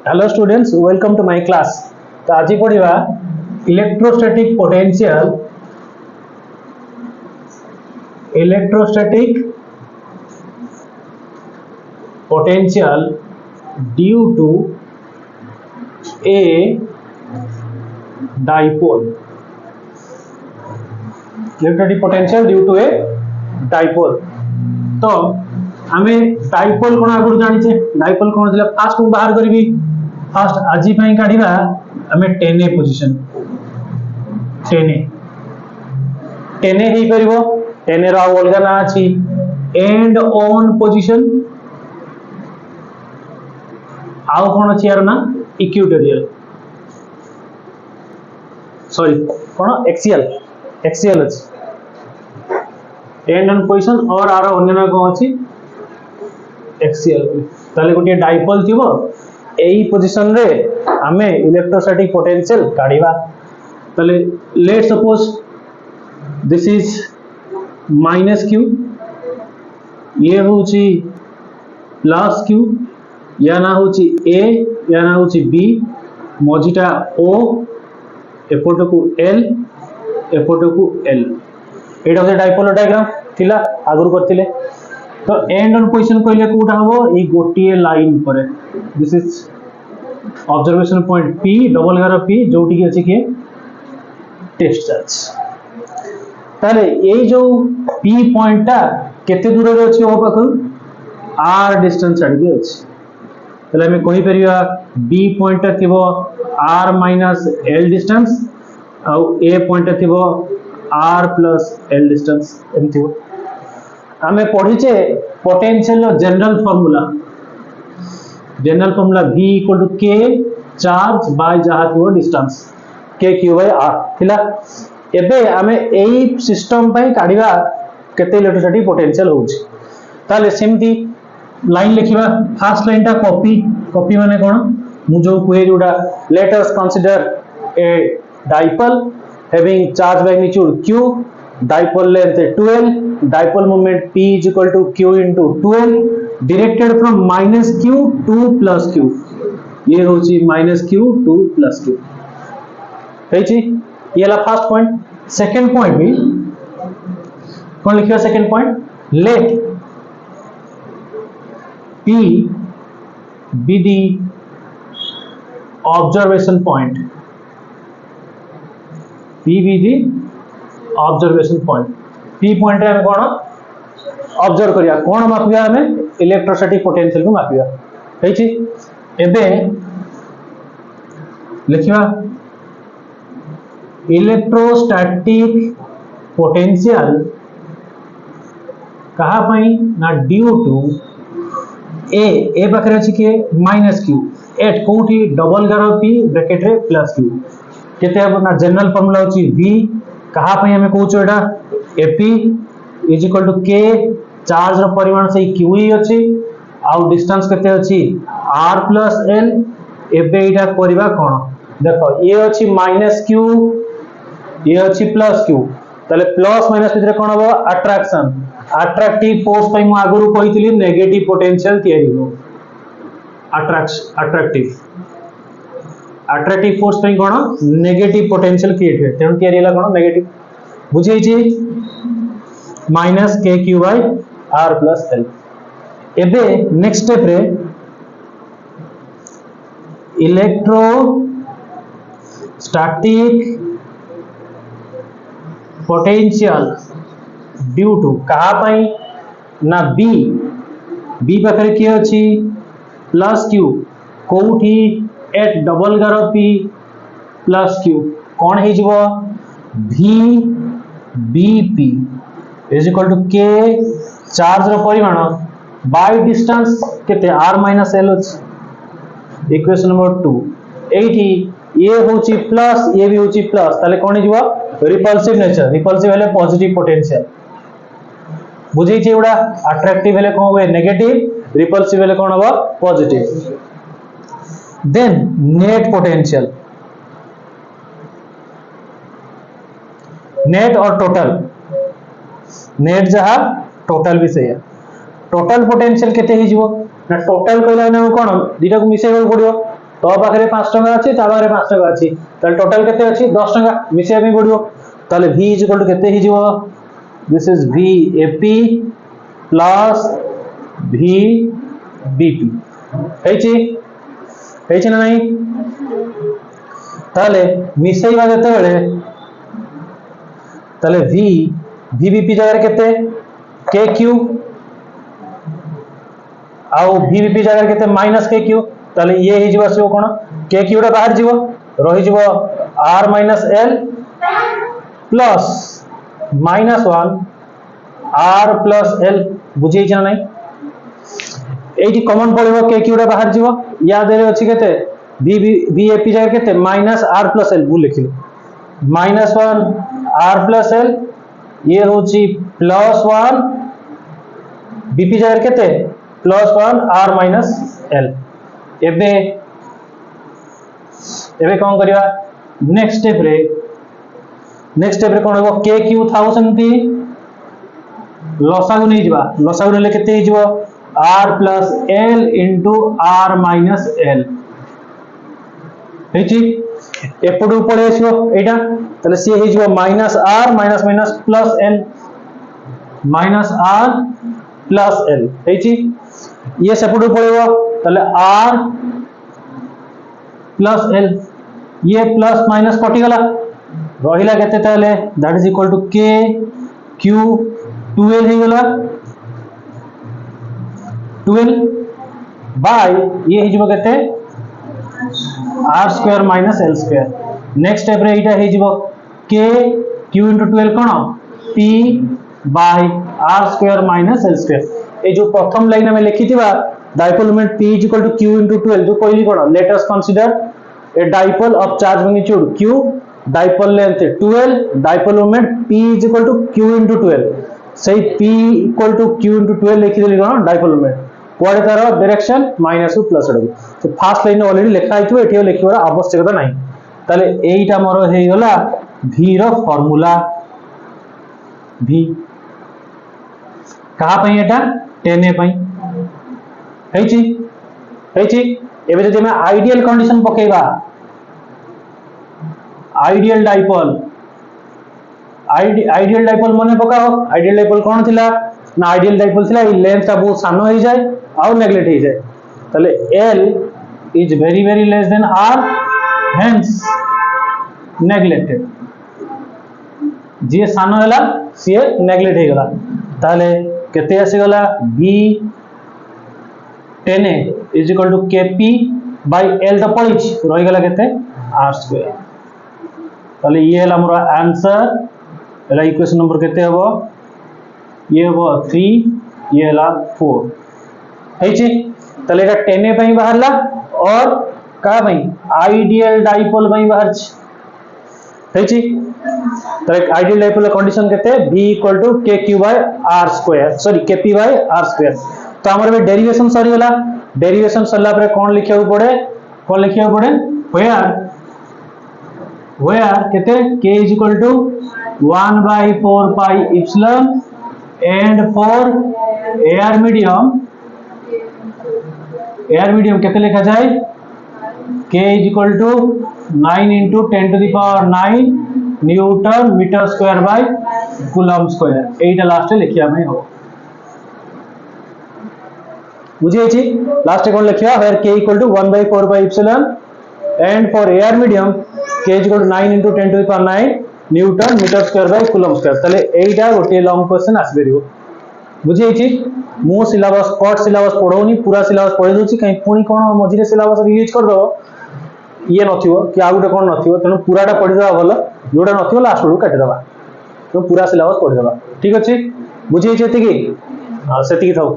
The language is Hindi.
Hello students, welcome to my class. तो आज पढ़ा electrostatic potential due to a dipole. Electrostatic potential due to a dipole. तो आमे डाइपोल कोन आगु जानिछे। डाइपोल कोन थिला फास्ट मु बाहर करबी। फास्ट आजी पई काढिबा आमे 10 ए पोजीशन 10 ए ही करबो। 10 ए रा अलगा ना अछि एंड ऑन पोजीशन। आउ कोन अछि यार ना इक्वेटोरियल, सॉरी कोन एक्सियल अछि एंड ऑन पोजीशन और आरो अन्य ना कोन अछि एक्सियल। ताले गोटे डाइपोल थिबो एई पोजीशन रे आमे इलेक्ट्रोस्टैटिक पोटेंशियल काढिबा। ताले let's suppose this is minus q, ये होची प्लस क्यू, या ना होची ए, या ना होची बी, मझीटा ओ, एपोटकू एल, एपोटकू एल। एटा होची डाइपोल डायग्राम थिला आगुर करथिले। तो एंड ऑन पोजीशन कहले कोटा हबो ई गोटिए लाइन परे। This is observation point P, double गार पी, जोटी की अछि के टेस्ट चार्ज। ताले ए जो पी पॉइंट ता केते दूर रे अछि ओ पाखु आर डिस्टेंस छाडी के अछि। ताले हमें कहि परिया बी पॉइंट ता थिबो आर माइनस एल डिस्टेंस आ ए पॉइंट ता थिबो आर प्लस एल डिस्टेंस एमथिबो। हमें पढ़ीचे potential general formula V equal to k charge by जहा थियो डिस्टेंस के क्यू बाय आर थिला। एबे हमें एई सिस्टम पई काढिबा केते इलेक्ट्रोस्टैटिक पोटेंशियल होउची। ताले सेमती लाइन लिखिबा। फर्स्ट लाइन ता कॉपी माने कोन मु जो कुए जोडा late us consider a dipole having charge magnitude q, dipole length 12, dipole moment p is equal to q into 12, directed from minus q to plus q। ये होची minus q to plus q। ठीक है, ये ला फर्स्ट पॉइंट। सेकंड पॉइंट भी कौन लिखियो? Second point let p be the observation point। p be the observation point. P point रे हम कोन ऑब्जर्व करिया, कोन मापिया हमें इलेक्ट्रोस्टैटिक पोटेंशियल को मापिया। ठीक छी, एबे लिखिबा इलेक्ट्रोस्टैटिक पोटेंशियल कहा पई ना ड्यू टू ए पाखरे अछि के माइनस क्यू एट कोठी डबल गारो पी ब्रैकेट रे प्लस क्यू केते अब ना जनरल फार्मूला अछि v कहा पई हमें कहूचो एटा AP is equal to k charge रो परिमाण से क्यू ही अछि आउ डिस्टेंस केते अछि r प्लस l। एबे एटा करबा कोन देखो ये अछि माइनस क्यू, ये अछि प्लस क्यू। ताले प्लस माइनस भितर कोन हबो अट्रैक्शन। अट्रैक्टिव फोर्स पई मु आगुरु कहितली नेगेटिव पोटेंशियल तयारी हो। अट्रैक्टिव फोर्स पई कोन नेगेटिव पोटेंशियल क्रिएट हे तेन तयारी हला कोन नेगेटिव बुझै छी minus k q by r plus l. एबे नेक्स्ट स्टेप रे इलेक्ट्रोस्टैटिक पोटेंशियल ड्यू टू कहा पई ना बी पाखरे के अछि प्लस क्यू कोठी एट डबल गारो पी प्लस क्यू कोन हे जिवो v bp is equal to k charge रो परिमाण बाय डिस्टेंस केते r माइनस l अछि। इक्वेशन नंबर 2 एठी ये होची प्लस ये भी होची प्लस ताले कोन हे जिवो रिपल्सिव नेचर। रिपल्सिव हेले पॉजिटिव पोटेंशियल बुझै छी एडा। अट्रैक्टिव हेले कोन होवे नेगेटिव, रिपल्सिव हेले कोन होबो positive. Then net potential, net और टोटल, नेट जहा टोटल भी सही है। टोटल पोटेंशियल केते ही जीवो ना टोटल कहला ना कोन दीटा को मिसेबो पड़ियो तो पाखे 5 टका अच्छी ता पाखे 5 टका अच्छी ताले टोटल केते अच्छी 10 टका मिसेया पे पड़ियो ताले v इक्वल टू केते ही जीवो this is v ap plus v bp हेची ना नहीं ताले मिसेइबा जेते बेले ताले v vbp जगह केते kq आउ vbp जगह केते माइनस kq ताले ये ही जीवा से कोन kq टा बाहर जीवो रही जीवो r minus l plus minus 1 r plus l बुझी छ नहीं एठी कॉमन पड़िबो kq टा बाहर जीवो या देले अछि केते vap जगह केते माइनस r प्लस l बु लिखिलो माइनस 1 r प्लस l ये होची प्लस 1 bp जगह केते प्लस 1 r माइनस l एबे कौन करिया नेक्स्ट स्टेप रे कौन हो kq थाउ सेमती लसागु नहीं जीवा लसागु नेले केते ही जीवो r plus l into r minus l हेची एपडू पळे आसीबो एटा तले सी हे जीवो minus r minus minus plus l minus r plus l हेची ये सेपडू पळेबो तले r प्लस l ये प्लस माइनस कटि गला रहिला केते तले that is equal to k q 12 हे गला 12 बाय ये हे जीवो केते r square minus l square next step रे एटा हे जीवो k q * 12 कोन p बाय r square minus l square ए जो प्रथम लाइन में लिखिथिबा डाइपोल मोमेंट p = q * 12 जो कहली कोन let us consider a dipole of charge magnitude q dipole length 12 dipole moment p = q * 12 सही p = q * 12 लिखि देली कोन डाइपोल मोमेंट कोडे तार direction minus two plus ado तो फर्स्ट लाइन ऑलरेडी लिखा आइतो एठी लिखिबार आवश्यकता नाही ताले एईटा मोर हे गला v रो फार्मूला v कहा पई एटा 10a पई हेची एबे जदि हम आइडियल कंडीशन पकेबा आइडियल डाइपोल मने पकाओ आइडियल डाइपोल कोन थिला ना आइडियल डाइपोल थिला ई लेंथ ता बहुत सानो हो जाय आउ नेग्लेक्ट हो जाय तले l is very very less than r hence neglected जे सानो हला से नेग्लेक्ट हो गला ताले केते आसी गला b 10a is equal to kp by l तो पळिछ रहि गला केते r स्क्वायर ताले ये हला हमर आंसर हला इक्वेशन नंबर केते हबो ये हबो 3 ये हला 4 हेची ताले एटा 10a पई बाहरला और का पई आइडियल डाइपोल पई बाहरछ हेची ताले आइडियल डाइपोल कंडीशन केते v = kq by r square sorry kp by r square तो हमर में डेरिवेशन सरी गला डेरिवेशन सरला पर कोन लिखिया पड़े where केते k = 1/4 pi epsilon and for air medium केते लिखा जाए k = 9 * 10⁹ newton metre square by coulomb square एटा लास्ट लिखिया में हो बुझे छी लास्ट कोन लिखिया where k = 1/4 pi epsilon and for air medium k = 9 * 10⁹ newton metre square by coulomb square तले एटा गोटे लॉन्ग क्वेश्चन आसी परियो बुझे छी मो सिलेबस स्पॉट सिलेबस पढौनी पूरा सिलेबस पढै दोची कहीं पुनी कोन मझिरे सिलेबस रिलीज कर दो ये नथिवो कि आ गुटे कोन नथिवो तनो पूराटा पढि दवा भलो जोटा नथिवो लास्ट रो काटि दवा तो पूरा सिलेबस पढि दवा ठीक अछि बुझे छी एति की सेति की थाउ।